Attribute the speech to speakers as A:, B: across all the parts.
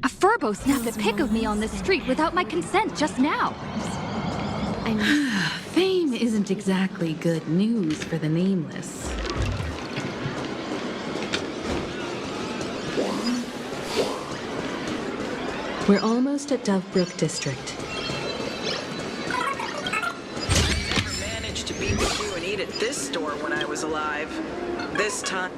A: A furbo snapped a pic of me on the street without my consent just now.
B: Fame isn't exactly good news for the nameless. We're almost at Dovebrook District.
C: Never managed to beat what you and eat at this store when I was alive. This time.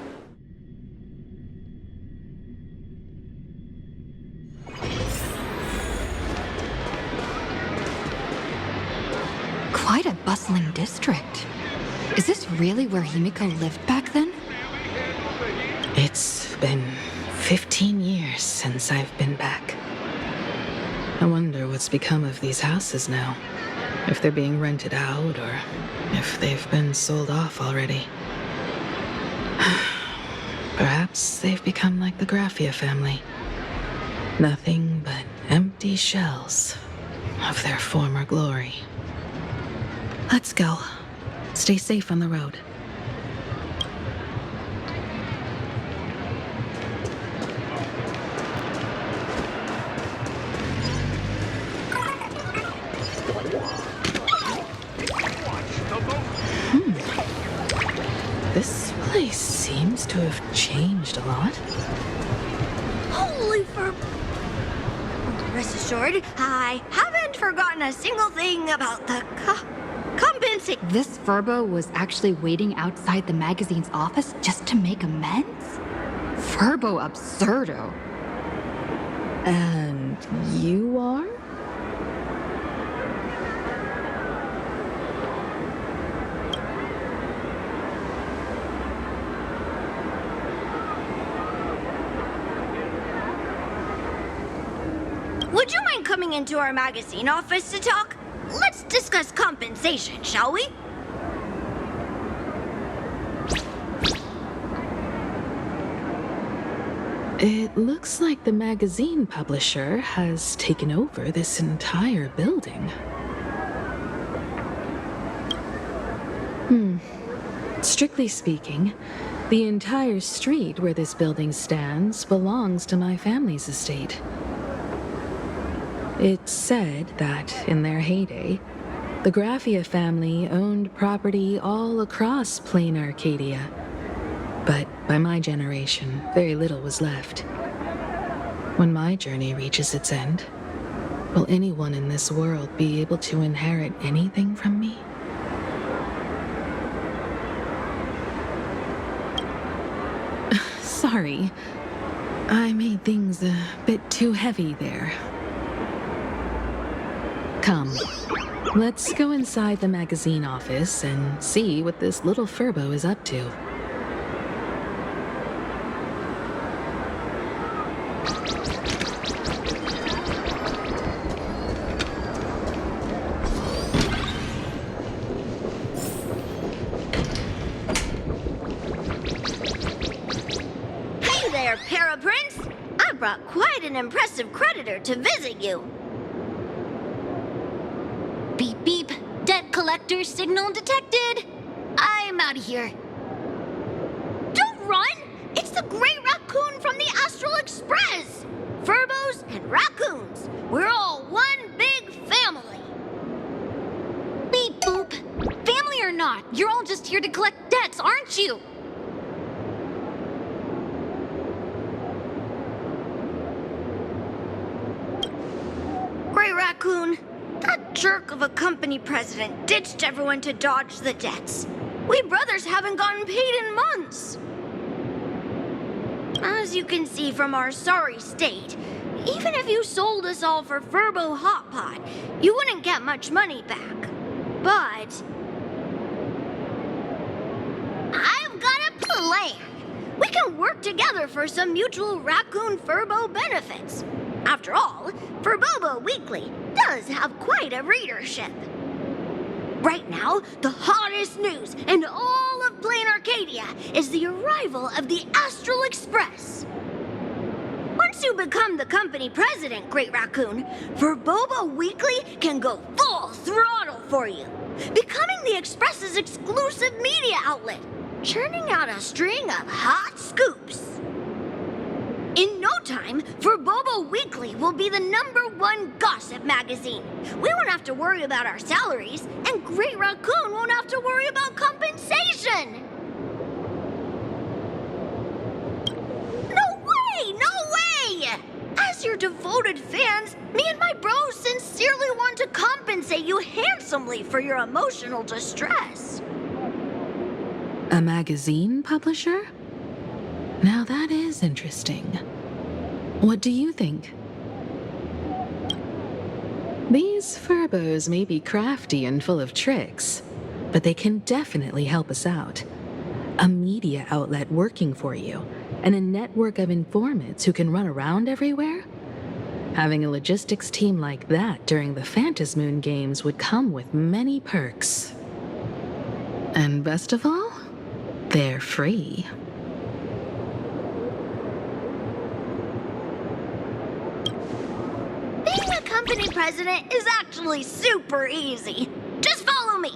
A: Quite a bustling district. Is this really where Himiko lived back then?
B: It's been 15 years since I've been back. I wonder what's become of these houses now. If they're being rented out, or if they've been sold off already. Perhaps they've become like the Graffia family. Nothing but empty shells of their former glory. Let's go. Stay safe on the road. This place seems to have changed a lot.
D: Holy for... Rest assured, I haven't forgotten a single thing about the compensation.
A: This furbo was actually waiting outside the magazine's office just to make amends? Furbo absurdo.
B: And you are?
D: Would you mind coming into our magazine office to talk? Let's discuss compensation, shall we?
B: It looks like the magazine publisher has taken over this entire building. Strictly speaking, the entire street where this building stands belongs to my family's estate. It's said that, in their heyday, the Graffia family owned property all across Plain Arcadia. But by my generation, very little was left. When my journey reaches its end, will anyone in this world be able to inherit anything from me? Sorry, I made things a bit too heavy there. Come, let's go inside the magazine office and see what this little furbo is up to.
D: Hey there, Paraprince! I brought quite an impressive creditor to visit you.
E: Beep beep. Debt collector signal detected. I'm out of here.
D: Don't run! It's the Great Raccoon from the Astral Express! Furbos and raccoons, we're all one big family.
E: Beep boop. Family or not, you're all just here to collect debts, aren't you?
D: Great Raccoon, that jerk of a company president ditched everyone to dodge the debts. We brothers haven't gotten paid in months. As you can see from our sorry state, even if you sold us all for Furbo Hot Pot, you wouldn't get much money back. But I've got a plan. We can work together for some mutual Raccoon Furbo benefits. After all, Furbobo Weekly does have quite a readership. Right now, the hottest news in all of Plain Arcadia is the arrival of the Astral Express. Once you become the company president, Great Raccoon, Furbobo Weekly can go full throttle for you, becoming the Express's exclusive media outlet, churning out a string of hot scoops. In no time, Furbobo Furbo Weekly will be the #1 gossip magazine. We won't have to worry about our salaries, and Great Raccoon won't have to worry about compensation. No way! No way! As your devoted fans, me and my bros sincerely want to compensate you handsomely for your emotional distress.
B: A magazine publisher? Now that is interesting. What do you think? These Furbos may be crafty and full of tricks, but they can definitely help us out. A media outlet working for you, and a network of informants who can run around everywhere? Having a logistics team like that during the Phantasmoon Games would come with many perks. And best of all, they're free.
D: Being a company president is actually super easy. Just follow me.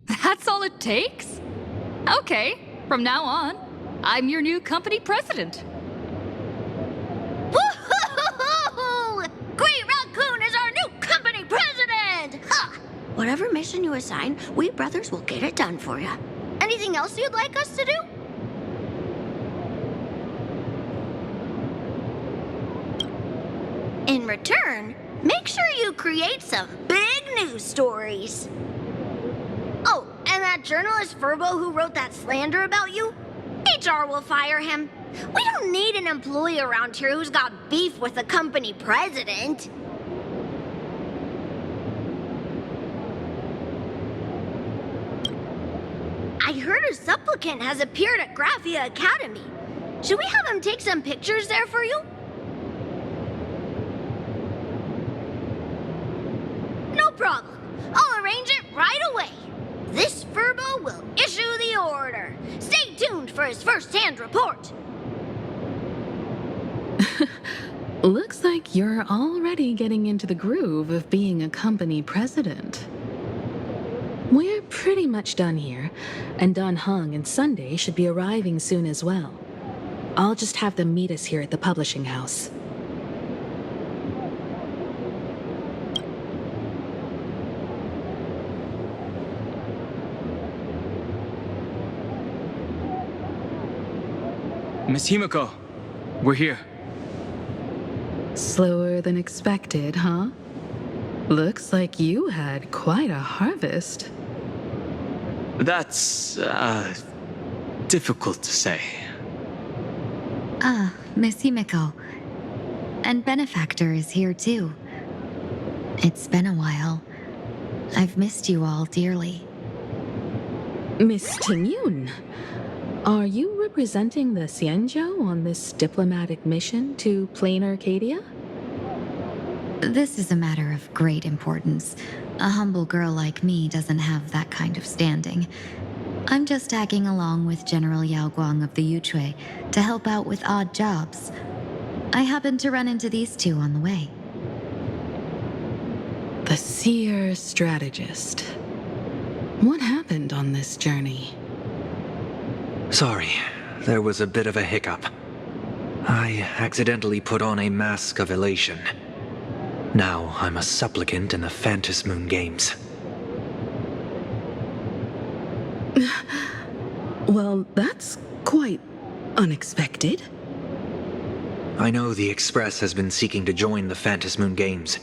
A: That's all it takes? Okay, from now on, I'm your new company president.
D: Woo-hoo-hoo-hoo! Great Raccoon is our new company president! Ha! Whatever mission you assign, we brothers will get it done for you. Anything else you'd like us to do? In return, make sure you create some big news stories. Oh, and that journalist Furbo who wrote that slander about you? HR will fire him. We don't need an employee around here who's got beef with the company president. I heard a supplicant has appeared at Graphia Academy. Should we have him take some pictures there for you? No problem. I'll arrange it right away. This Furbo will issue the order. Stay tuned for his first-hand report.
B: Looks like you're already getting into the groove of being a company president. We're pretty much done here, and Don Hung and Sunday should be arriving soon as well. I'll just have them meet us here at the publishing house.
F: Miss Himiko, we're here.
B: Slower than expected, huh? Looks like you had quite a harvest.
F: That's, difficult to say.
A: Ah, Miss Himiko. And Benefactor is here too. It's been a while. I've missed you all dearly.
B: Miss Tingyun, are you representing the Xianzhou on this diplomatic mission to Plain Arcadia?
A: This is a matter of great importance. A humble girl like me doesn't have that kind of standing. I'm just tagging along with General Yao Guang of the Yuchui to help out with odd jobs. I happened to run into these two on the way.
B: The seer strategist. What happened on this journey?
G: Sorry, there was a bit of a hiccup. I accidentally put on a mask of elation. Now I'm a supplicant in the Phantasmoon Games.
B: Well, that's quite unexpected.
G: I know the Express has been seeking to join the Phantasmoon Games,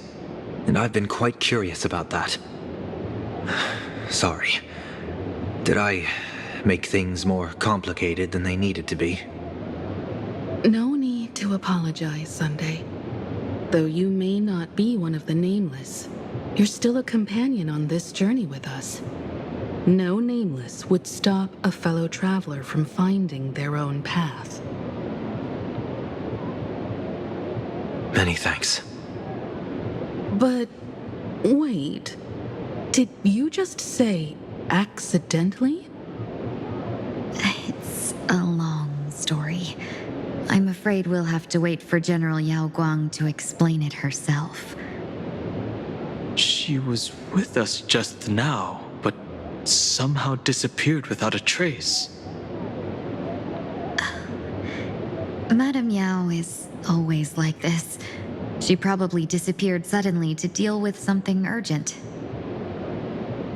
G: and I've been quite curious about that. Sorry. Did I make things more complicated than they needed to be.
B: No need to apologize, Sunday. Though you may not be one of the Nameless, you're still a companion on this journey with us. No Nameless would stop a fellow traveler from finding their own path.
G: Many thanks.
B: But wait, did you just say accidentally?
A: It's a long story. I'm afraid we'll have to wait for General Yao Guang to explain it herself.
F: She was with us just now, but somehow disappeared without a trace.
A: Madame Yao is always like this. She probably disappeared suddenly to deal with something urgent.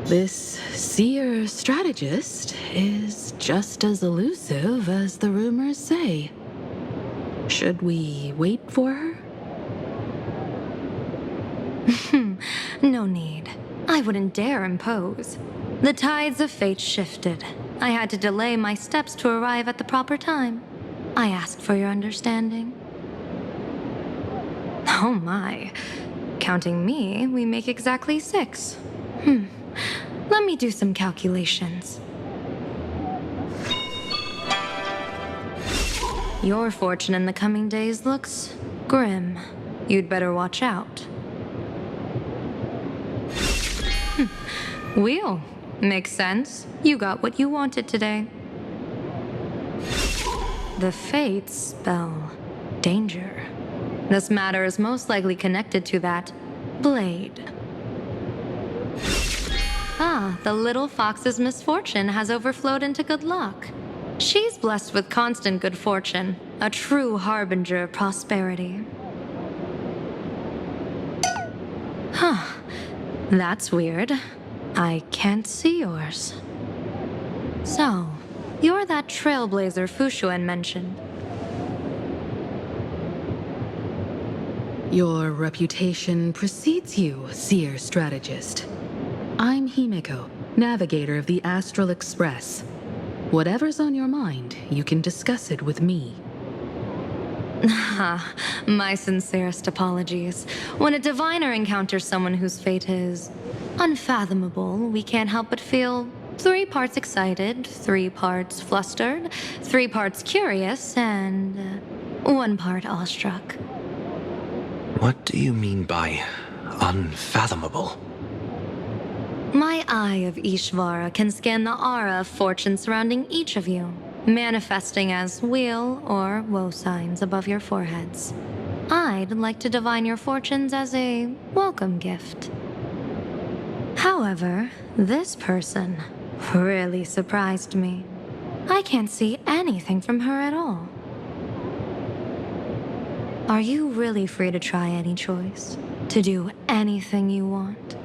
B: This seer strategist is just as elusive as the rumors say. Should we wait for her?
E: No need. I wouldn't dare impose. The tides of fate shifted. I had to delay my steps to arrive at the proper time. I asked for your understanding. Oh my. Counting me, we make exactly 6. Let me do some calculations. Your fortune in the coming days looks grim. You'd better watch out. Wheel. Makes sense. You got what you wanted today. The fates spell danger. This matter is most likely connected to that blade. Ah, the little fox's misfortune has overflowed into good luck. She's blessed with constant good fortune, a true harbinger of prosperity. Huh. That's weird. I can't see yours. So, you're that trailblazer Fushuan mentioned.
B: Your reputation precedes you, seer strategist. I'm Himeko, navigator of the Astral Express. Whatever's on your mind, you can discuss it with me.
E: My sincerest apologies. When a diviner encounters someone whose fate is unfathomable, we can't help but feel 3 parts excited, 3 parts flustered, 3 parts curious, and 1 part awestruck.
G: What do you mean by unfathomable?
E: My eye of Ishvara can scan the aura of fortune surrounding each of you, manifesting as weal or woe signs above your foreheads. I'd like to divine your fortunes as a welcome gift. However, this person really surprised me. I can't see anything from her at all. Are you really free to try any choice? To do anything you want?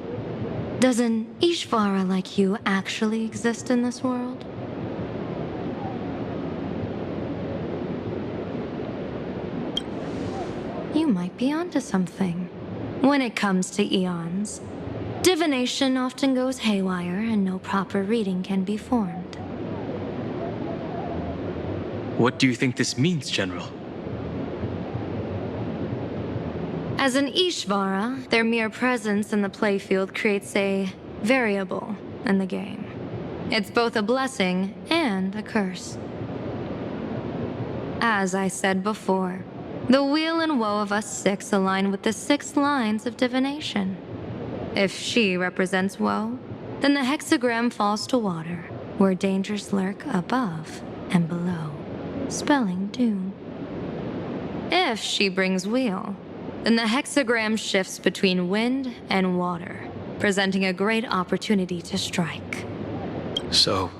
E: Does an Ishvara like you actually exist in this world? You might be onto something. When it comes to eons, divination often goes haywire and no proper reading can be formed.
F: What do you think this means, General?
E: As an Ishvara, their mere presence in the playfield creates a variable in the game. It's both a blessing and a curse. As I said before, the weal and woe of us 6 align with the 6 lines of divination. If she represents woe, then the hexagram falls to water, where dangers lurk above and below, spelling doom. If she brings weal, then the hexagram shifts between wind and water, presenting a great opportunity to strike.
F: So,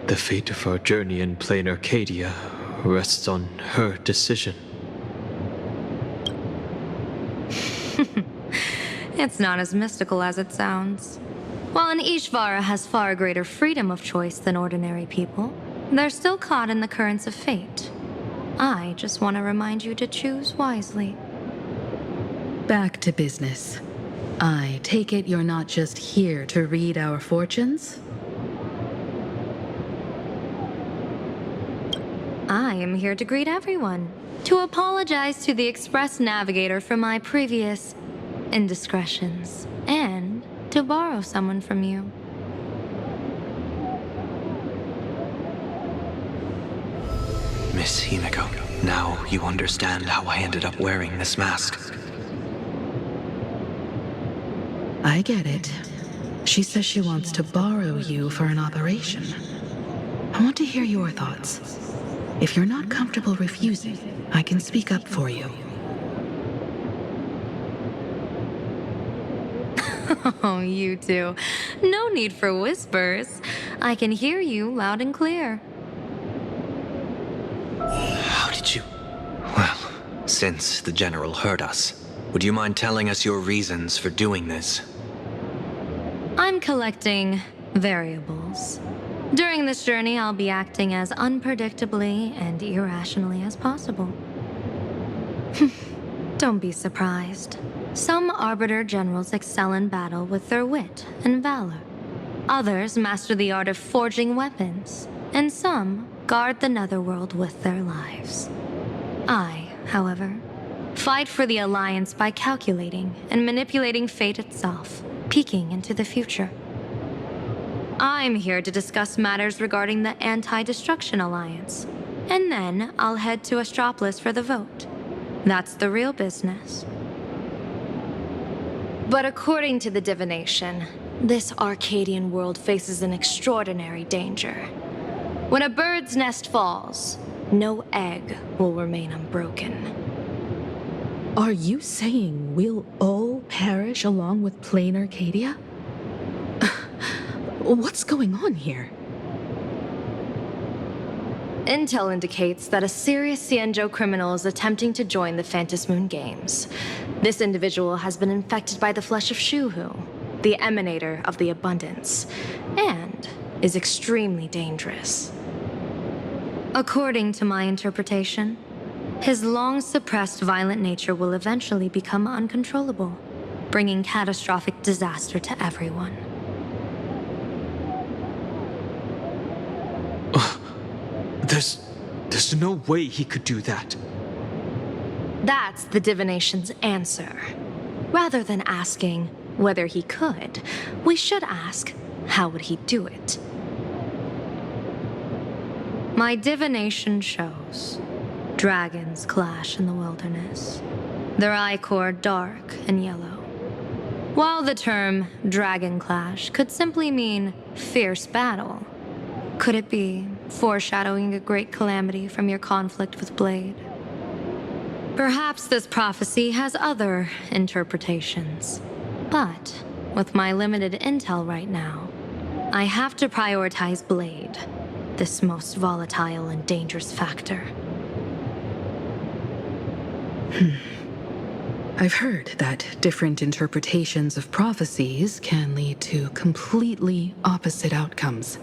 F: the fate of our journey in plain Arcadia rests on her decision.
E: It's not as mystical as it sounds. While an Ishvara has far greater freedom of choice than ordinary people, they're still caught in the currents of fate. I just want to remind you to choose wisely.
B: Back to business. I take it you're not just here to read our fortunes?
E: I am here to greet everyone, to apologize to the Express Navigator for my previous indiscretions, and to borrow someone from you.
G: Miss Himiko, now you understand how I ended up wearing this mask.
B: I get it. She says she wants to borrow you for an operation. I want to hear your thoughts. If you're not comfortable refusing, I can speak up for you.
E: Oh, you two. No need for whispers. I can hear you loud and clear.
G: How did you... Well, since the General heard us, would you mind telling us your reasons for doing this?
E: I'm collecting variables. During this journey, I'll be acting as unpredictably and irrationally as possible. Don't be surprised. Some Arbiter generals excel in battle with their wit and valor. Others master the art of forging weapons, and some guard the netherworld with their lives. I, however, fight for the Alliance by calculating and manipulating fate itself, peeking into the future. I'm here to discuss matters regarding the Anti-Destruction Alliance, and then I'll head to Astropolis for the vote. That's the real business. But according to the divination, this Arcadian world faces an extraordinary danger. When a bird's nest falls, no egg will remain unbroken.
B: Are you saying we'll all perish along with plain Arcadia? What's going on here?
E: Intel indicates that a serious Xianzhou criminal is attempting to join the Phantom Moon Games. This individual has been infected by the flesh of Shuhu, the emanator of the abundance, and is extremely dangerous. According to my interpretation, his long-suppressed violent nature will eventually become uncontrollable, bringing catastrophic disaster to everyone.
F: There's no way he could do that.
E: That's the divination's answer. Rather than asking whether he could, we should ask, how would he do it? My divination shows dragons clash in the wilderness, their ichor dark and yellow. While the term dragon clash could simply mean fierce battle, could it be foreshadowing a great calamity from your conflict with Blade? Perhaps this prophecy has other interpretations, but with my limited intel right now, I have to prioritize Blade, this most volatile and dangerous factor.
B: I've heard that different interpretations of prophecies can lead to completely opposite outcomes.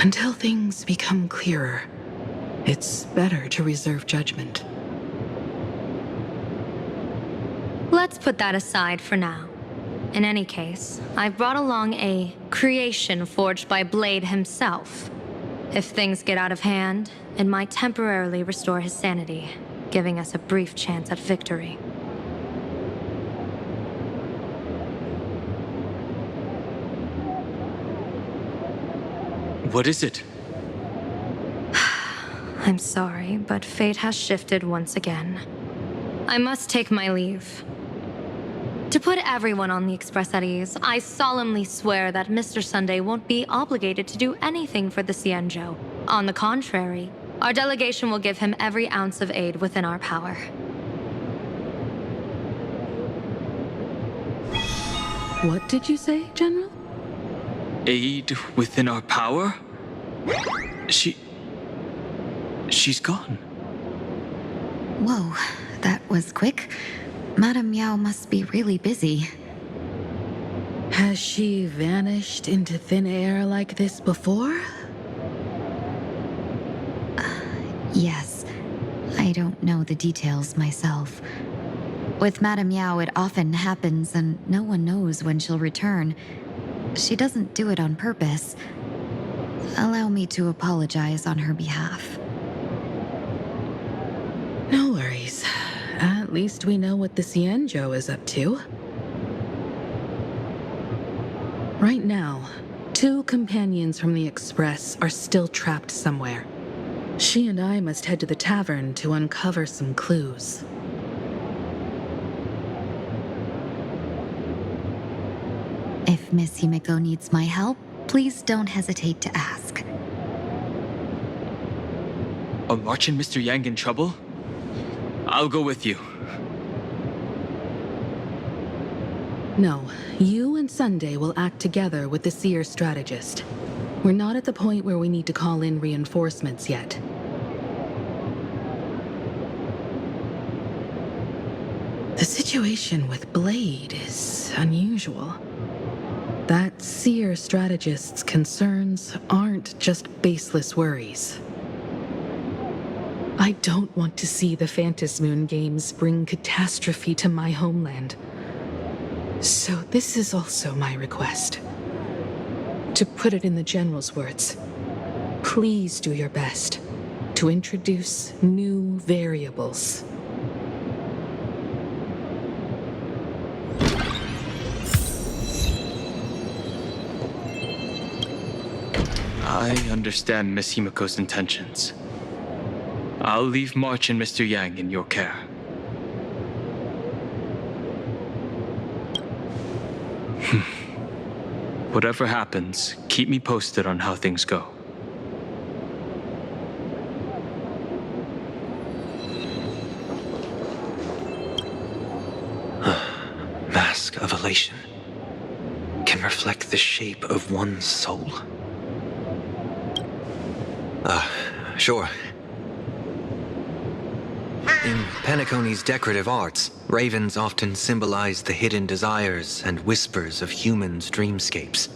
B: Until things become clearer, it's better to reserve judgment.
E: Let's put that aside for now. In any case, I've brought along a creation forged by Blade himself. If things get out of hand, it might temporarily restore his sanity, giving us a brief chance at victory.
F: What is it?
E: I'm sorry, but fate has shifted once again. I must take my leave. To put everyone on the Express at ease, I solemnly swear that Mr. Sunday won't be obligated to do anything for the Xianzhou. On the contrary, our delegation will give him every ounce of aid within our power.
B: What did you say, General?
F: Aid within our power? She's gone.
A: Whoa, that was quick. Madame Yao must be really busy.
B: Has she vanished into thin air like this before?
A: Yes. I don't know the details myself. With Madame Yao, it often happens and no one knows when she'll return. She doesn't do it on purpose. Allow me to apologize on her behalf.
B: least we know what the Cienjo is up to. Right now, 2 companions from the Express are still trapped somewhere. She and I must head to the tavern to uncover some clues.
A: If Miss Himiko needs my help, please don't hesitate to ask.
F: Are March and Mr. Yang in trouble? I'll go with you.
B: No, you and Sunday will act together with the Seer strategist. We're not at the point where we need to call in reinforcements yet. The situation with Blade is unusual. That Seer strategist's concerns aren't just baseless worries. I don't want to see the Phantasmoon Games bring catastrophe to my homeland. So this is also my request. To put it in the General's words, please do your best to introduce new variables.
F: I understand Miss Himiko's intentions. I'll leave March and Mr. Yang in your care. Whatever happens, keep me posted on how things go.
G: Mask of elation can reflect the shape of one's soul. Sure. In Penacony's decorative arts, ravens often symbolize the hidden desires and whispers of humans' dreamscapes.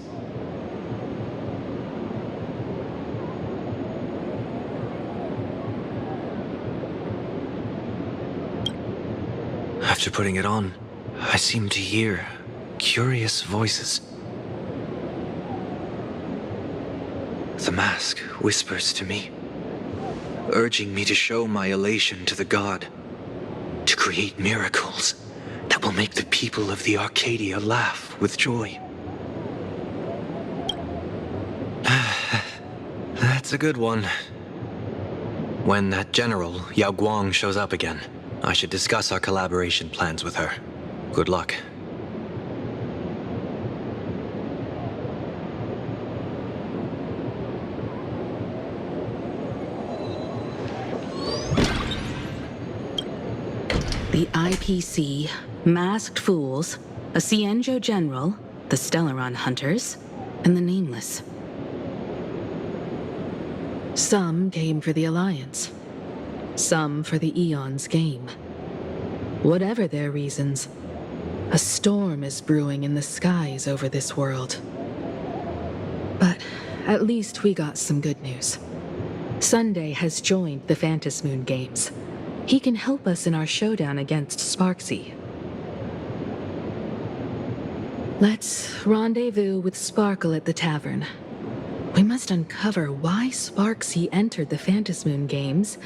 G: After putting it on, I seem to hear curious voices. The mask whispers to me, urging me to show my elation to the god, to create miracles that will make the people of the Arcadia laugh with joy. That's a good one. When that general, Yao Guang, shows up again, I should discuss our collaboration plans with her. Good luck.
B: The IPC, Masked Fools, a Cienjo General, the Stellaron Hunters, and the Nameless. Some came for the Alliance. Some for the Eon's game. Whatever their reasons, a storm is brewing in the skies over this world. But at least we got some good news. Sunday has joined the Phantasmoon Games. He can help us in our showdown against Sparksy. Let's rendezvous with Sparkle at the tavern. We must uncover why Sparksy entered the Phantasmoon Games,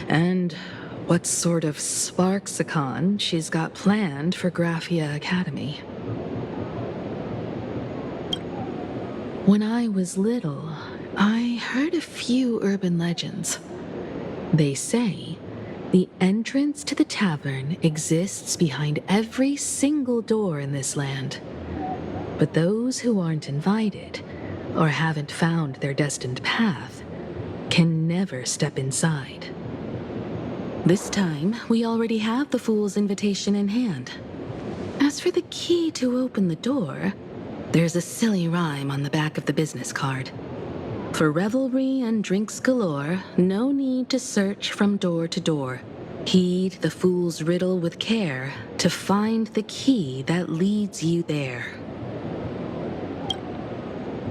B: and what sort of Sparksicon she's got planned for Graphia Academy. When I was little, I heard a few urban legends. They say the entrance to the tavern exists behind every single door in this land. But those who aren't invited, or haven't found their destined path, can never step inside. This time, we already have the Fool's invitation in hand. As for the key to open the door, there's a silly rhyme on the back of the business card. For revelry and drinks galore, no need to search from door to door. Heed the fool's riddle with care to find the key that leads you there.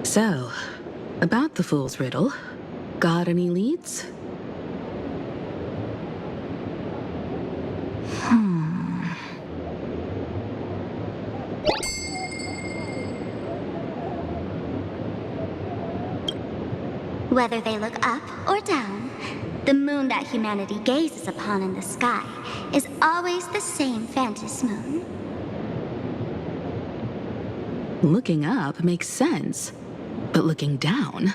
B: So, about the fool's riddle, got any leads?
D: Whether they look up or down, The moon that humanity gazes upon in the sky is always the same Phantom moon.
B: Looking up makes sense, but looking down?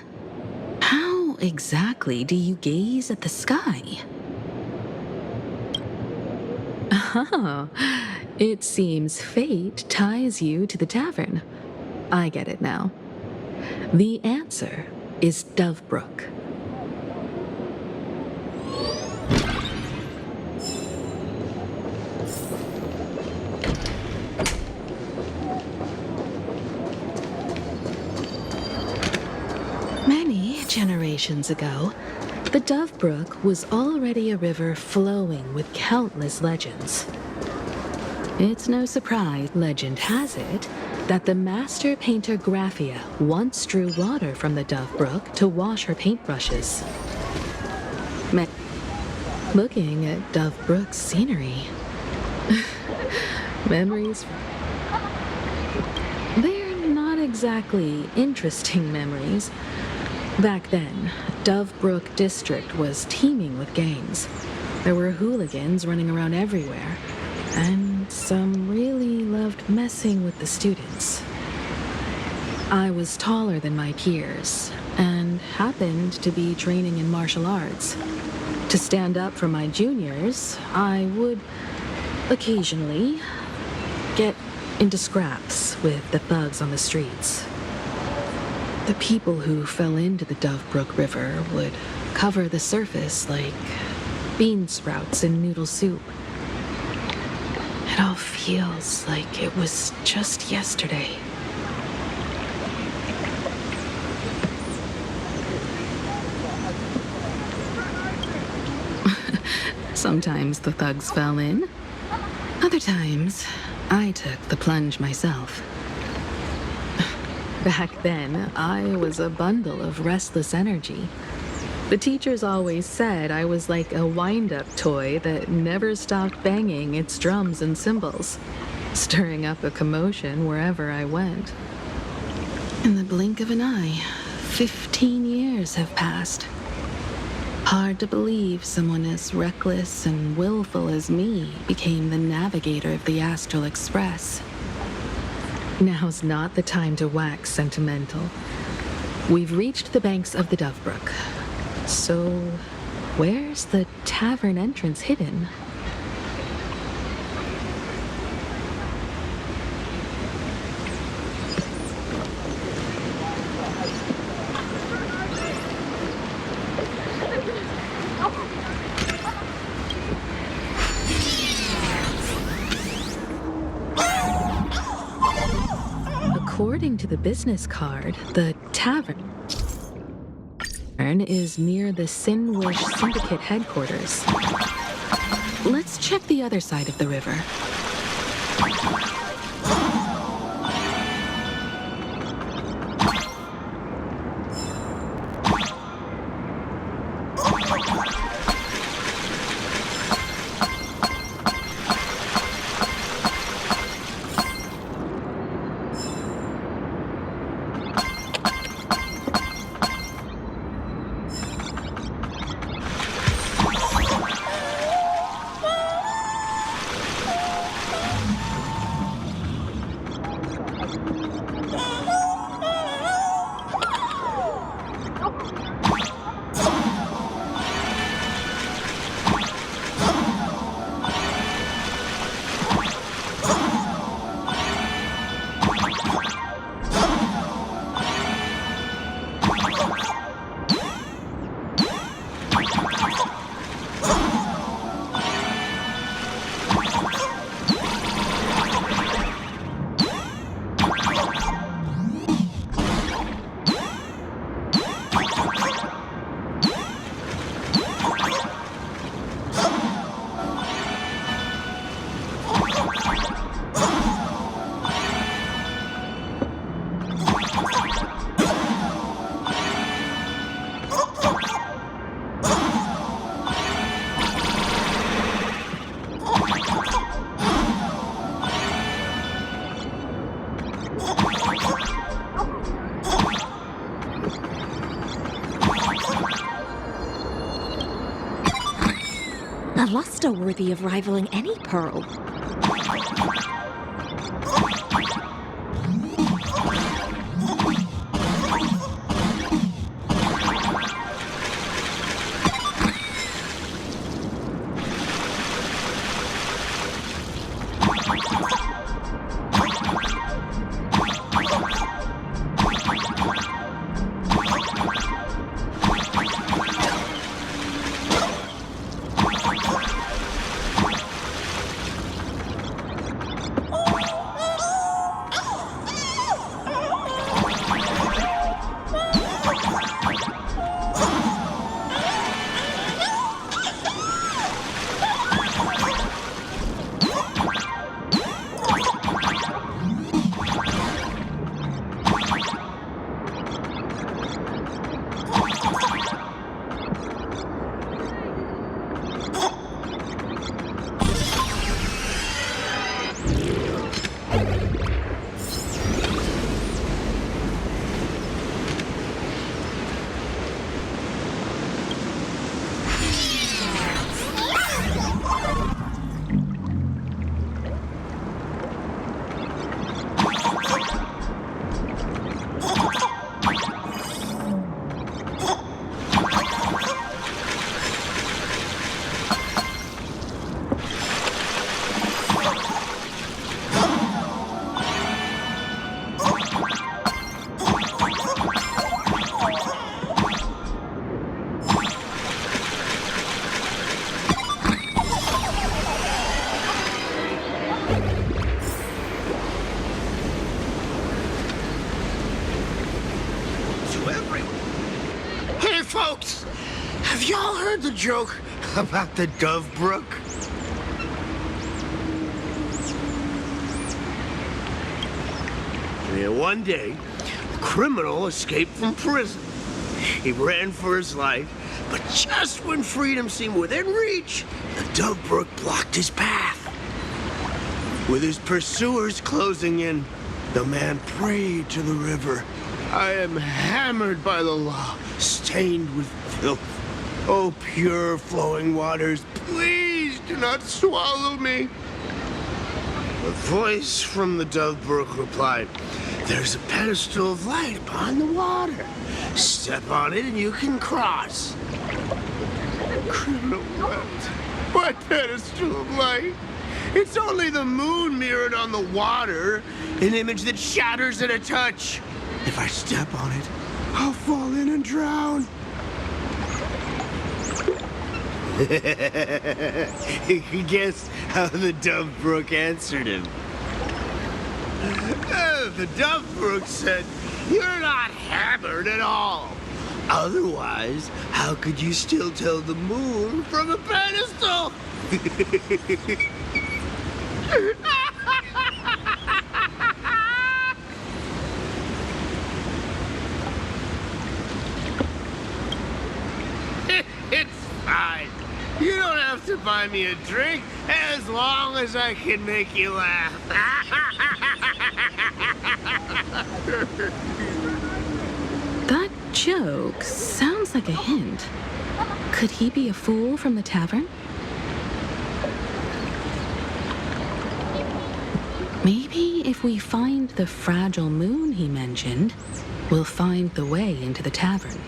B: How exactly do you gaze at the sky? Oh, it seems fate ties you to the tavern. I get it now. The answer is Dovebrook. Many generations ago, the Dovebrook was already a river flowing with countless legends. It's no surprise, legend has it, that the master painter Graphia once drew water from the Dovebrook to wash her paintbrushes. Looking at Dovebrook's scenery. Memories. They're not exactly interesting memories. Back then, Dovebrook District was teeming with gangs. There were hooligans running around everywhere, and some really loved messing with the students. I was taller than my peers, and happened to be training in martial arts. To stand up for my juniors, I would occasionally get into scraps with the thugs on the streets. The people who fell into the Dovebrook River would cover the surface like bean sprouts in noodle soup. It all feels like it was just yesterday. Sometimes the thugs fell in. Other times, I took the plunge myself. Back then, I was a bundle of restless energy. The teachers always said I was like a wind-up toy that never stopped banging its drums and cymbals, stirring up a commotion wherever I went. In the blink of an eye, 15 years have passed. Hard to believe someone as reckless and willful as me became the navigator of the Astral Express. Now's not the time to wax sentimental. We've reached the banks of the Dovebrook. So, where's the tavern entrance hidden? According to the business card, the tavern is near the Sinwish Syndicate headquarters. Let's check the other side of the river.
H: A luster worthy of rivaling any pearl.
I: Hey, folks! Have y'all heard the joke about the Dove Brook? Yeah, one day, a criminal escaped from prison. He ran for his life, but just when freedom seemed within reach, the Dove Brook blocked his path. With his pursuers closing in, the man prayed to the river. I am hammered by the law, stained with filth. Oh, pure flowing waters, please do not swallow me. A voice from the Dove Brook replied, there's a pedestal of light upon the water. Step on it and you can cross. Criminal wept. What pedestal of light? It's only the moon mirrored on the water, an image that shatters at a touch. If I step on it, I'll fall in and drown. Guess how the Dove Brook answered him. The Dove Brook said, you're not hammered at all. Otherwise, how could you still tell the moon from a pedestal? It's fine. You don't have to buy me a drink as long as I can make you laugh.
B: That joke sounds like a hint. Could he be a fool from the tavern? Maybe if we find the fragile moon he mentioned, we'll find the way into the tavern.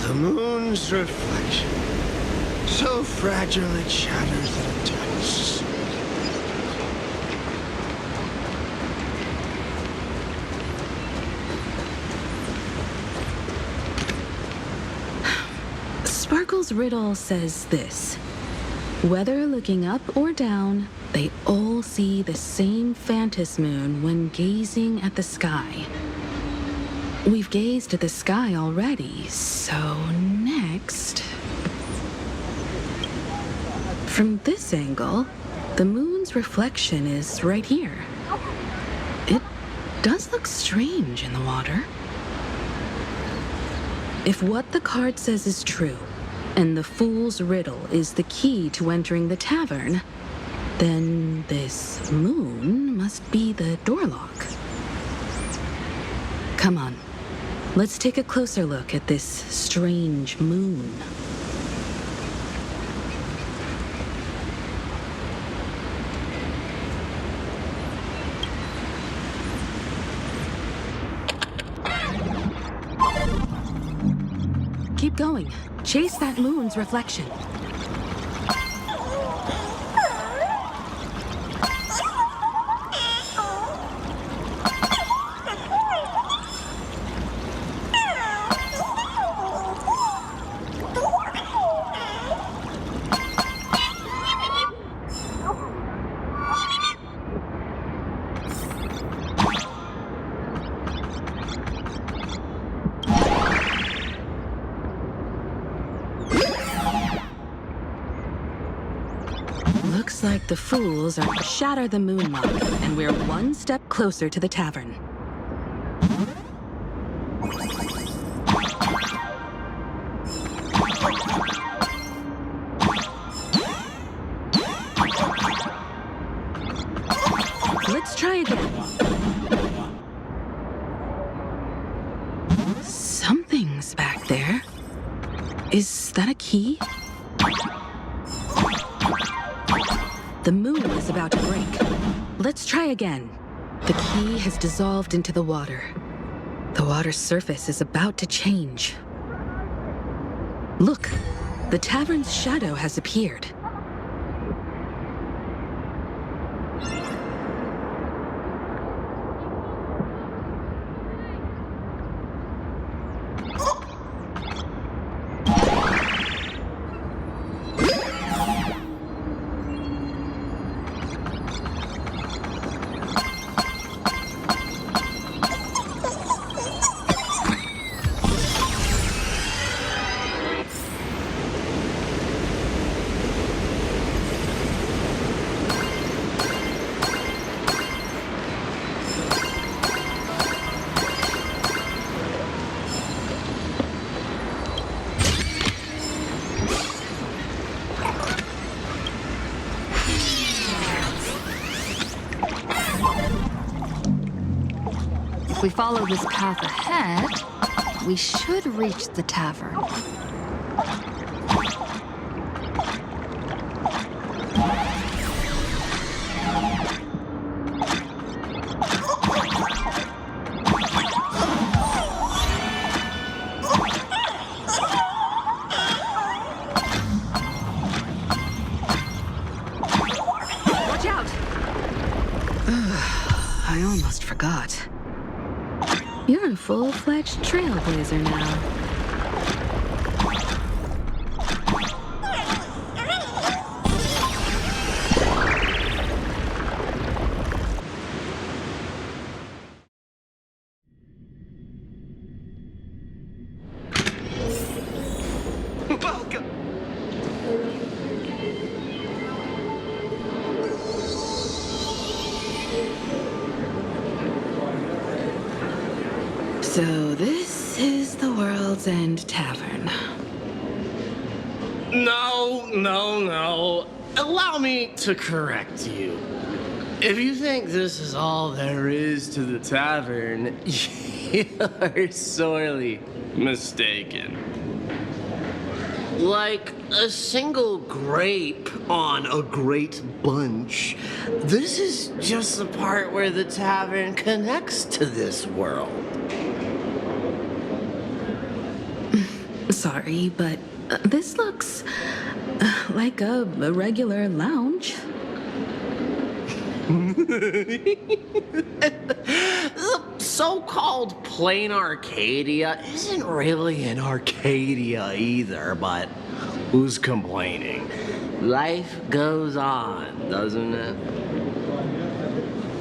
I: The moon's reflection, so fragile it shatters at a touch.
B: Sparkle's riddle says this. Whether looking up or down, they all see the same phantom moon when gazing at the sky. We've gazed at the sky already, so next... From this angle, the moon's reflection is right here. It does look strange in the water. If what the card says is true, and the fool's riddle is the key to entering the tavern, then this moon must be the door lock. Come on, Let's take a closer look at this strange moon. Keep going. Chase that moon's reflection. Looks like the fools are to shatter the moon mob, and we're one step closer to the tavern. Let's try again. Something's back there. Is that a key? The moon is about to break. Let's try again. The key has dissolved into the water. The water's surface is about to change. Look, the tavern's shadow has appeared.
E: If we follow this path ahead, we should reach the tavern.
B: Watch out! I almost forgot. You're a full-fledged trailblazer now.
I: Welcome.
B: So this is the World's End Tavern.
I: No. Allow me to correct you. If you think this is all there is to the tavern, you're sorely mistaken. Like a single grape on a great bunch, this is just the part where the tavern connects to this world.
B: Sorry, but this looks like a regular lounge.
I: The so-called plain Arcadia isn't really an Arcadia either, but who's complaining? Life goes on, doesn't it?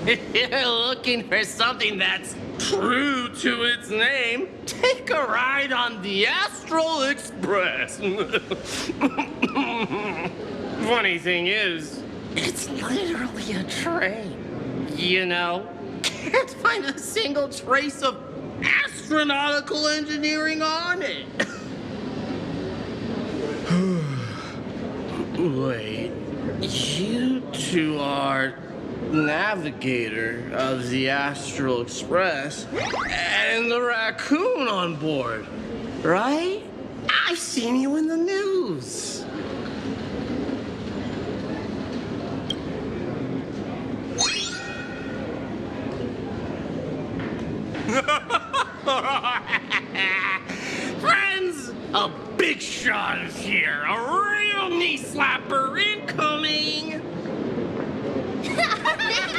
I: If you're looking for something that's true to its name, take a ride on the Astral Express. Funny thing is, it's literally a train. You know, can't find a single trace of astronautical engineering on it. Wait, you two are navigator of the Astral Express and the raccoon on board, right? I've seen you in the news. Friends, a big shot is here. A real knee slapper incoming.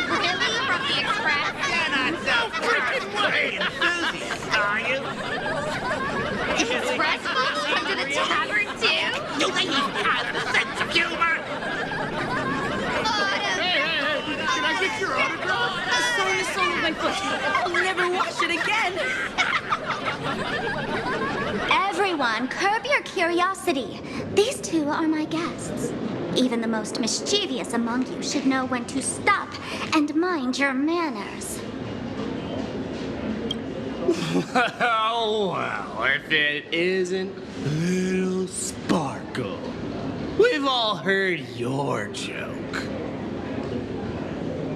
D: Really? From the Express?
I: You're not so freaking way enthusiast, are you?
D: Express folks come to the tavern too?
I: Do they even have a sense of humor? Can I get your autograph?
H: Sorry, the sole of my foot. I'll never wash it again.
D: Everyone, curb your curiosity. These two are my guests. Even the most mischievous among you should know when to stop and mind your manners.
I: Well, if it isn't Little Sparkle. We've all heard your joke.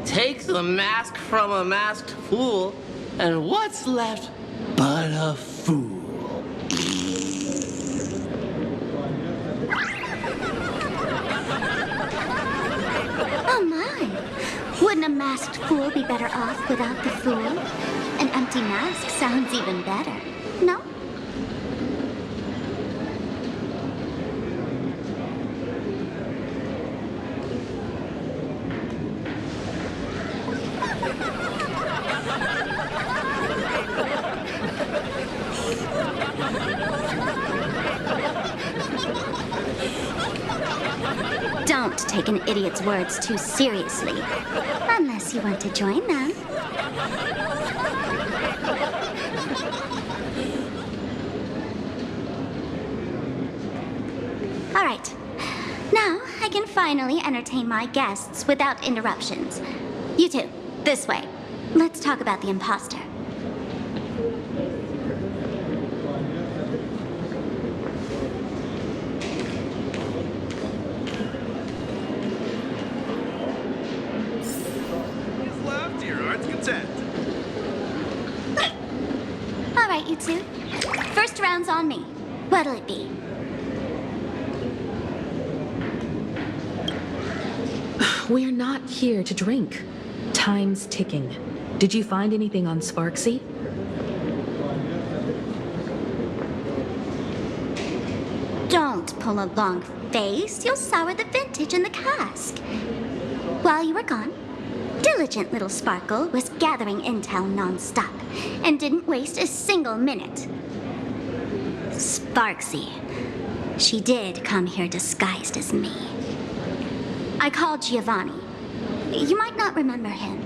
I: Take the mask from a masked fool, and what's left but a fool?
D: Oh my! Wouldn't a masked fool be better off without the fool? An empty mask sounds even better, no? Don't take an idiot's words too seriously. Unless you want to join them. All right. Now I can finally entertain my guests without interruptions. You two, this way. Let's talk about the imposter. All right, you two. First round's on me. What'll it be?
B: We're not here to drink. Time's ticking. Did you find anything on Sparksy?
D: Don't pull a long face. You'll sour the vintage in the cask. While you were gone, diligent little Sparkle was gathering intel non-stop and didn't waste a single minute. Sparksy. She did come here disguised as me. I called Giovanni. You might not remember him.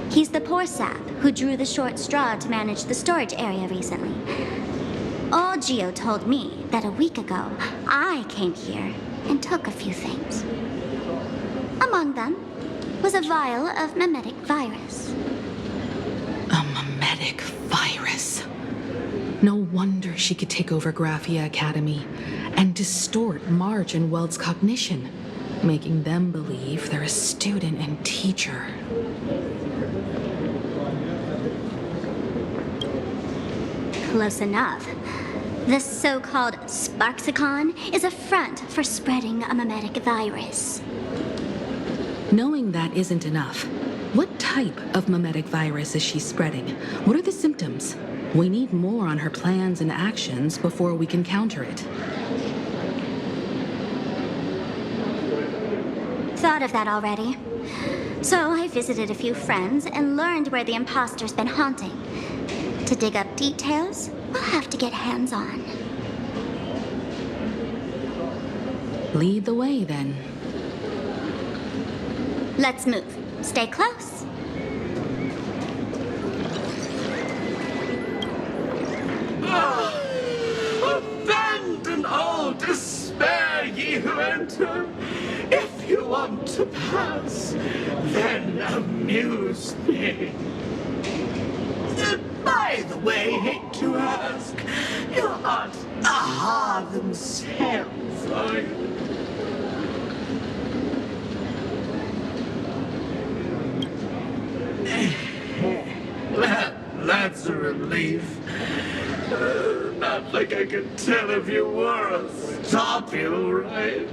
D: He's the poor sap who drew the short straw to manage the storage area recently. Old Gio told me that a week ago, I came here and took a few things. Among them was a vial of mimetic virus.
B: A mimetic virus. No wonder she could take over Graphia Academy and distort March and Weld's cognition, making them believe they're a student and teacher.
D: Close enough. The so-called Sparksicon is a front for spreading a mimetic virus.
B: Knowing that isn't enough. What type of mimetic virus is she spreading? What are the symptoms? We need more on her plans and actions before we can counter it.
D: Thought of that already. So I visited a few friends and learned where the imposter's been haunting. To dig up details, we'll have to get hands-on.
B: Lead the way, then.
D: Let's move. Stay close.
I: Abandon all despair, ye who enter. If you want to pass, then amuse me. By the way, hate to ask, you aren't aha themselves, are you? leave. Not like I could tell if you were or stop you, right?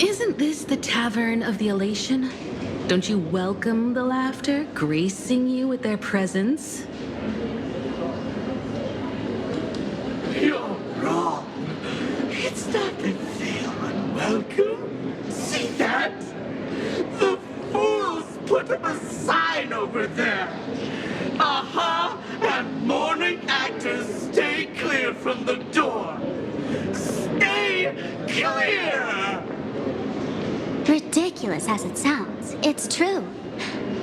B: Isn't this the Tavern of the Elation? Don't you welcome the laughter, gracing you with their presence?
I: You're wrong. It's not that they're unwelcome. See that? The fools put up a sign over there. Aha! And morning actors stay clear from the door. Stay clear!
D: Ridiculous as it sounds, it's true.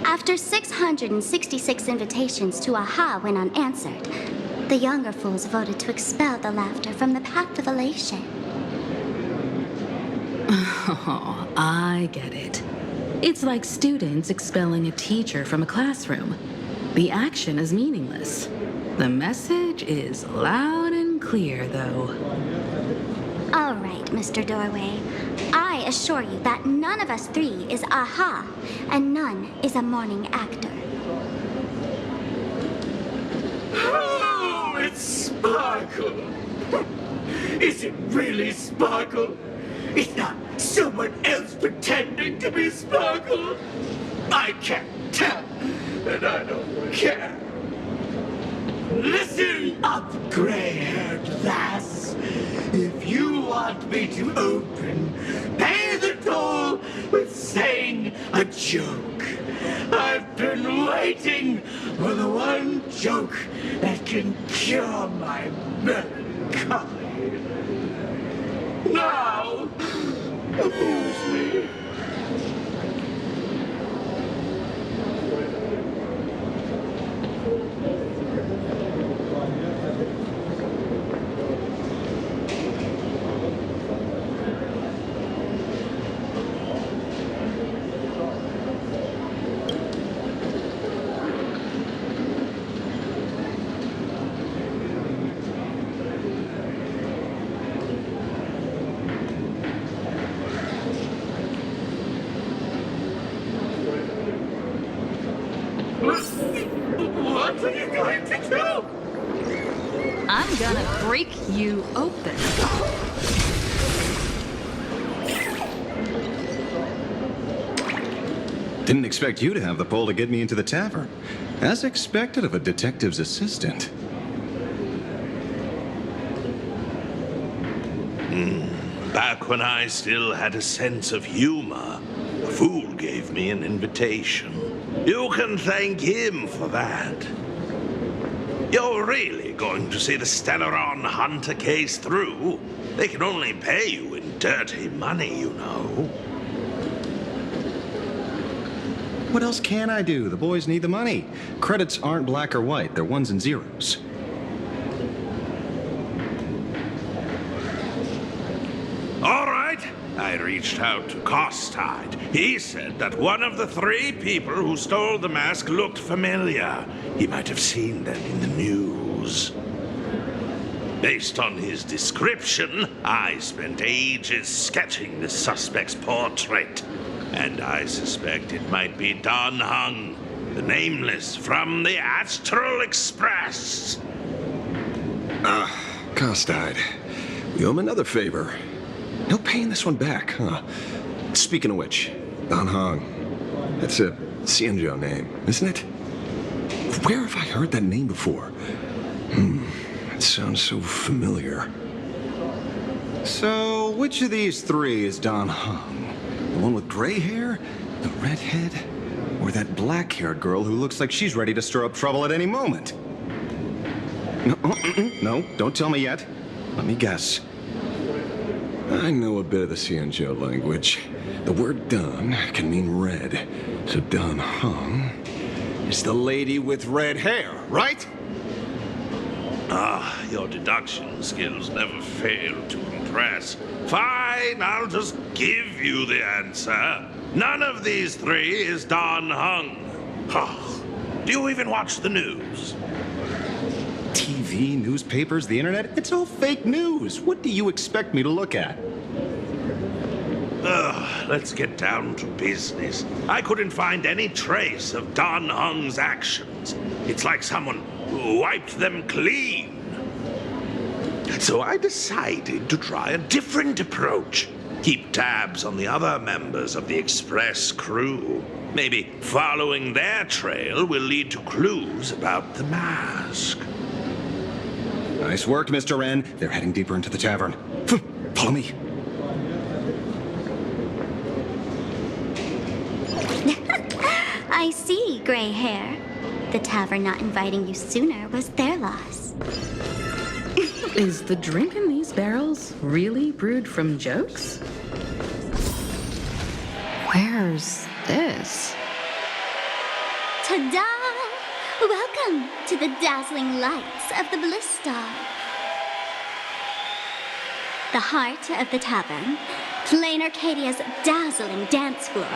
D: After 666 invitations to AHA went unanswered, the younger fools voted to expel the laughter from the path of elation.
B: Oh, I get it. It's like students expelling a teacher from a classroom. The action is meaningless. The message is loud and clear, though.
D: All right, Mr. Doorway. I assure you that none of us three is AHA, and none is a morning actor.
I: Oh, it's Sparkle. Is it really Sparkle? It's not someone else pretending to be Sparkle? I can't tell, and I don't care. Listen up, gray-haired lass. If you want me to open, pay the toll with saying a joke. I've been waiting for the one joke that can cure my melancholy. Now, amuse me. What are you going to do?
B: I'm gonna break you open.
J: Didn't expect you to have the pull to get me into the tavern. As expected of a detective's assistant.
K: Back when I still had a sense of humor, a fool gave me an invitation. You can thank him for that. You're really going to see the Stellaron Hunter case through? They can only pay you in dirty money, you know.
J: What else can I do? The boys need the money. Credits aren't black or white, they're ones and zeros.
K: All right. I reached out to Costide. He said that one of the 3 people who stole the mask looked familiar. He might have seen them in the news. Based on his description, I spent ages sketching the suspect's portrait. And I suspect it might be Don Hung, the Nameless from the Astral Express.
J: Costide. We owe him another favor. No paying this one back, huh? Speaking of which, Don Hong. That's a Xianzhou name, isn't it? Where have I heard that name before? It sounds so familiar. So, which of these 3 is Don Hong? The one with gray hair? The redhead? Or that black-haired girl who looks like she's ready to stir up trouble at any moment? No, don't tell me yet. Let me guess. I know a bit of the Xianzhou language. The word Don can mean red. So Don Hong is the lady with red hair, right?
K: Your deduction skills never fail to impress. Fine, I'll just give you the answer. None of these 3 is Don Hung. Do you even watch the news?
J: TV, newspapers, the internet, it's all fake news. What do you expect me to look at?
K: Let's get down to business. I couldn't find any trace of Don Hung's actions. patrons. It's like someone wiped them clean. So I decided to try a different approach. Keep tabs on the other members of the Express crew. Maybe following their trail will lead to clues about the mask.
J: Nice work, Mr. Wren. They're heading deeper into the tavern. Follow me.
D: I see, gray hair. The tavern not inviting you sooner was their loss.
B: Is the drink in these barrels really brewed from jokes?
A: Where's this?
D: Ta-da! Welcome to the dazzling lights of the Bliss Star. The heart of the tavern, Plain Arcadia's dazzling dance floor.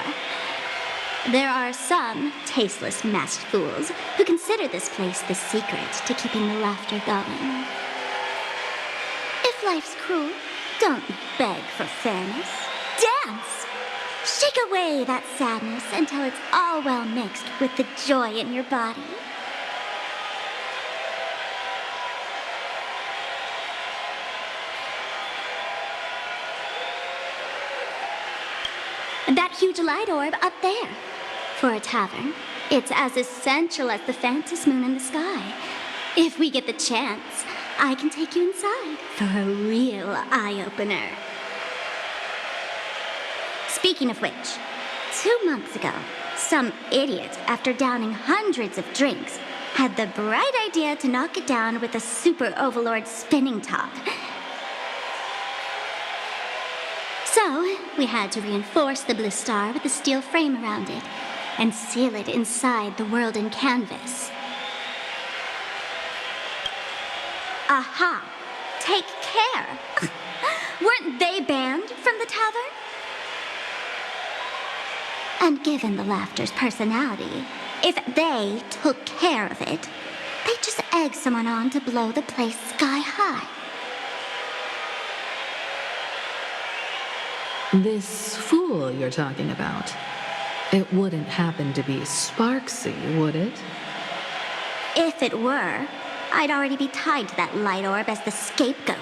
D: There are some tasteless masked fools who consider this place the secret to keeping the laughter going. If life's cruel, don't beg for fairness. Dance! Shake away that sadness until it's all well mixed with the joy in your body. That huge light orb up there. For a tavern, it's as essential as the Phantom moon in the sky. If we get the chance, I can take you inside for a real eye-opener. Speaking of which, 2 months ago, some idiot, after downing hundreds of drinks, had the bright idea to knock it down with a super overlord spinning top. So, we had to reinforce the Bliss Star with a steel frame around it and seal it inside the world in canvas. Aha! Take care! Weren't they banned from the tavern? And given the laughter's personality, if they took care of it, they'd just egg someone on to blow the place sky high.
B: This fool you're talking about, it wouldn't happen to be Sparksy, would it?
D: If it were, I'd already be tied to that light orb as the scapegoat.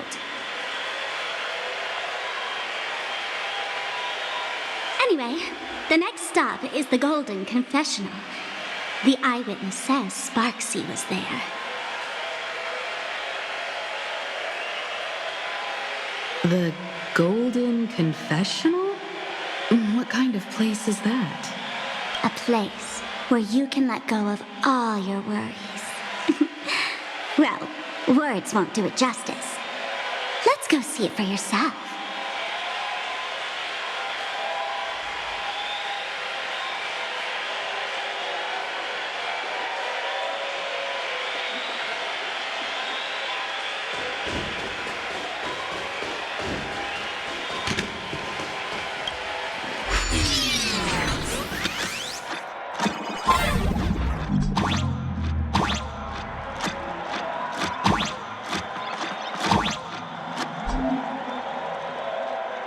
D: Anyway, the next stop is the Golden Confessional. The eyewitness says Sparksy was there.
B: The Golden Confessional? What kind of place is that?
D: A place where you can let go of all your worries. Well, words won't do it justice. Let's go see it for yourself.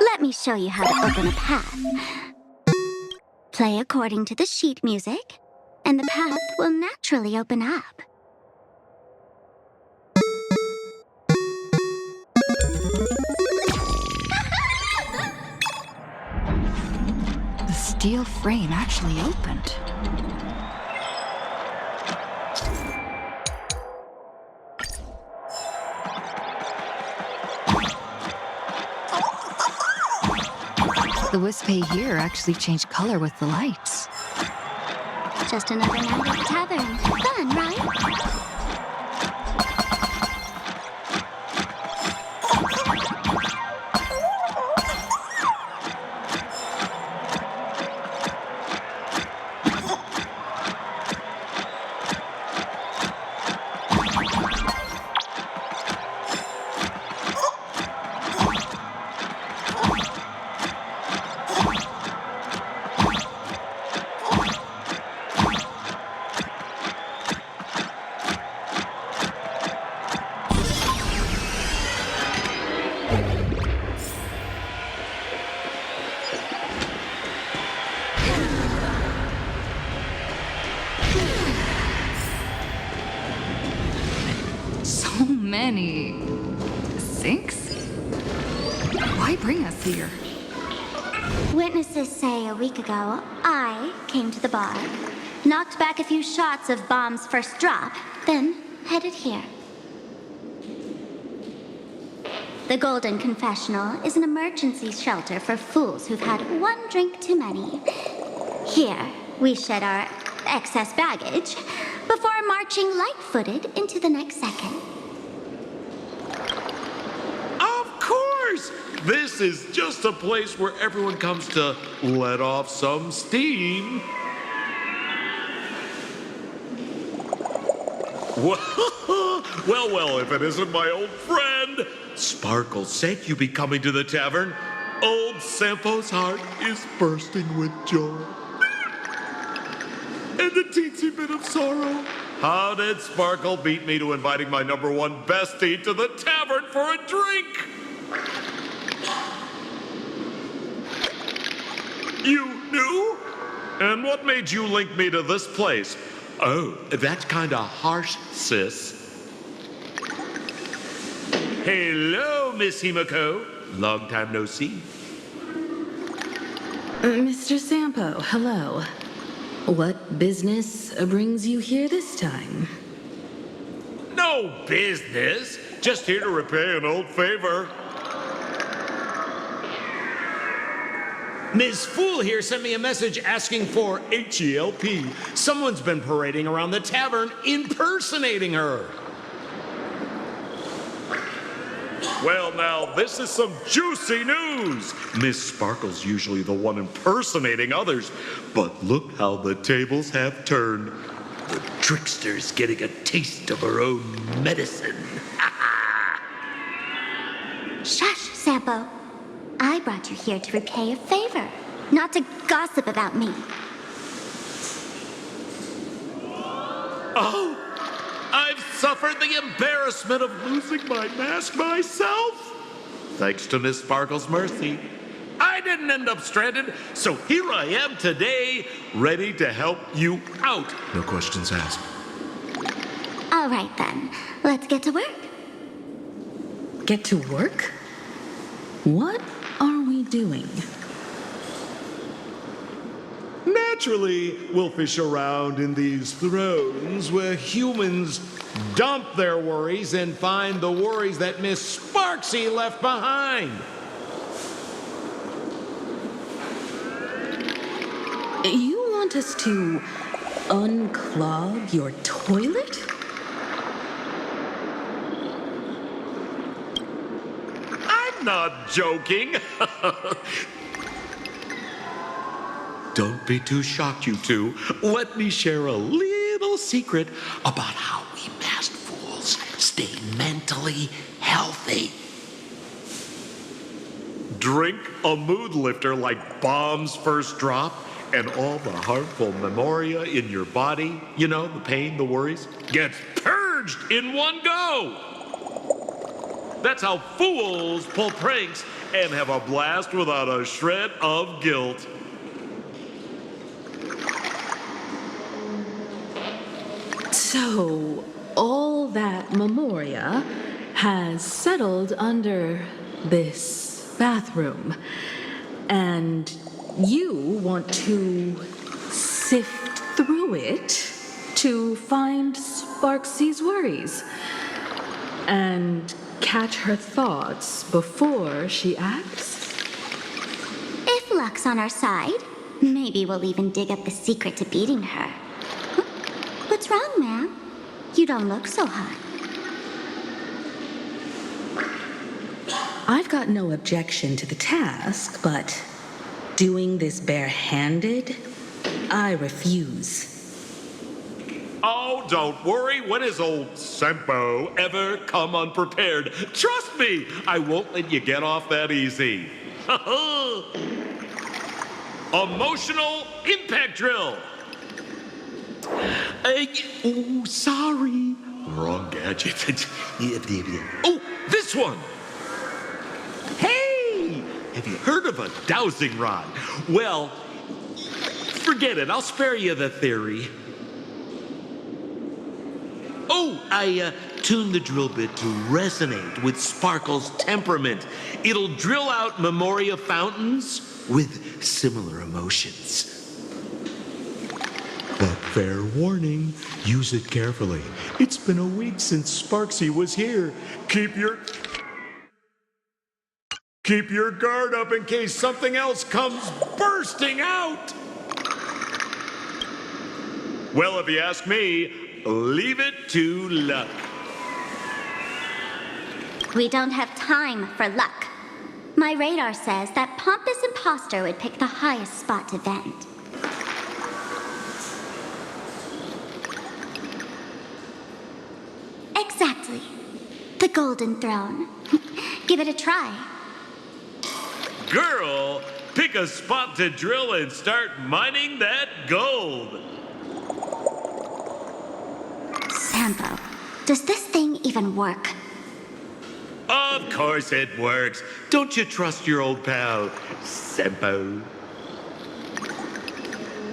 D: Let me show you how to open a path. Play according to the sheet music, and the path will naturally open up.
A: The steel frame actually opened. The Wispay here actually changed color with the lights.
D: Just another night at the tavern. Fun, right?
E: many? 6? Why bring us here?
D: Witnesses say a week ago, I came to the bar, knocked back a few shots of Bomb's first drop, then headed here. The Golden Confessional is an emergency shelter for fools who've had one drink too many. Here, we shed our excess baggage before marching light-footed into the next second.
L: Of course! This is just a place where everyone comes to let off some steam. Well, if it isn't my old friend. Sparkle said you be coming to the tavern. Old Sampo's heart is bursting with joy. And a teensy bit of sorrow. How did Sparkle beat me to inviting my #1 bestie to the tavern for a drink? You knew? And what made you link me to this place? Oh, that's kinda harsh, sis. Hello, Miss Himiko. Long time no see.
B: Mr. Sampo, hello. What business brings you here this time?
L: No business. Just here to repay an old favor.
M: Ms. Fool here sent me a message asking for H-E-L-P. Someone's been parading around the tavern impersonating her.
L: Well, now, this is some juicy news. Miss Sparkle's usually the one impersonating others, but look how the tables have turned. The trickster's getting a taste of her own medicine.
D: Shush, Sampo. I brought you here to repay a favor, not to gossip about me.
L: Oh, I've suffered the embarrassment of losing my mask myself. Thanks to Miss Sparkle's mercy, I didn't end up stranded, so here I am today, ready to help you out. No questions asked.
D: All right, then. Let's get to work.
B: Get to work? What are we doing?
L: Naturally, we'll fish around in these thrones where humans dump their worries and find the worries that Miss Sparksy left behind.
B: You want us to unclog your toilet?
L: I'm not joking. Don't be too shocked, you two. Let me share a little secret about how we masked fools stay mentally healthy. Drink a mood lifter like Bomb's first drop, and all the harmful memoria in your body, you know, the pain, the worries, gets purged in one go. That's how fools pull pranks and have a blast without a shred of guilt.
B: So, all that memoria has settled under this bathroom. And you want to sift through it to find Sparksy's worries and catch her thoughts before she acts?
D: If luck's on our side, maybe we'll even dig up the secret to beating her. Huh? What's wrong, ma'am? You don't look so hot.
B: I've got no objection to the task, but doing this barehanded, I refuse.
L: Oh, don't worry. When has old Sempo ever come unprepared? Trust me, I won't let you get off that easy. Emotional impact drill. Oh, sorry. Wrong gadget. Oh, this one. Hey, have you heard of a dowsing rod? Well, forget it. I'll spare you the theory. Oh, I Tune the drill bit to resonate with Sparkle's temperament. It'll drill out Memoria fountains with similar emotions.
M: But fair warning, use it carefully. It's been a week since Sparksy was here. Keep your guard up in case something else comes bursting out. Well, if you ask me, leave it to luck.
D: We don't have time for luck. My radar says that Pompous Imposter would pick the highest spot to vent. Exactly. The Golden Throne. Give it a try.
L: Girl, pick a spot to drill and start mining that gold.
D: Sampo, does this thing even work?
L: Of course it works. Don't you trust your old pal, Sempo?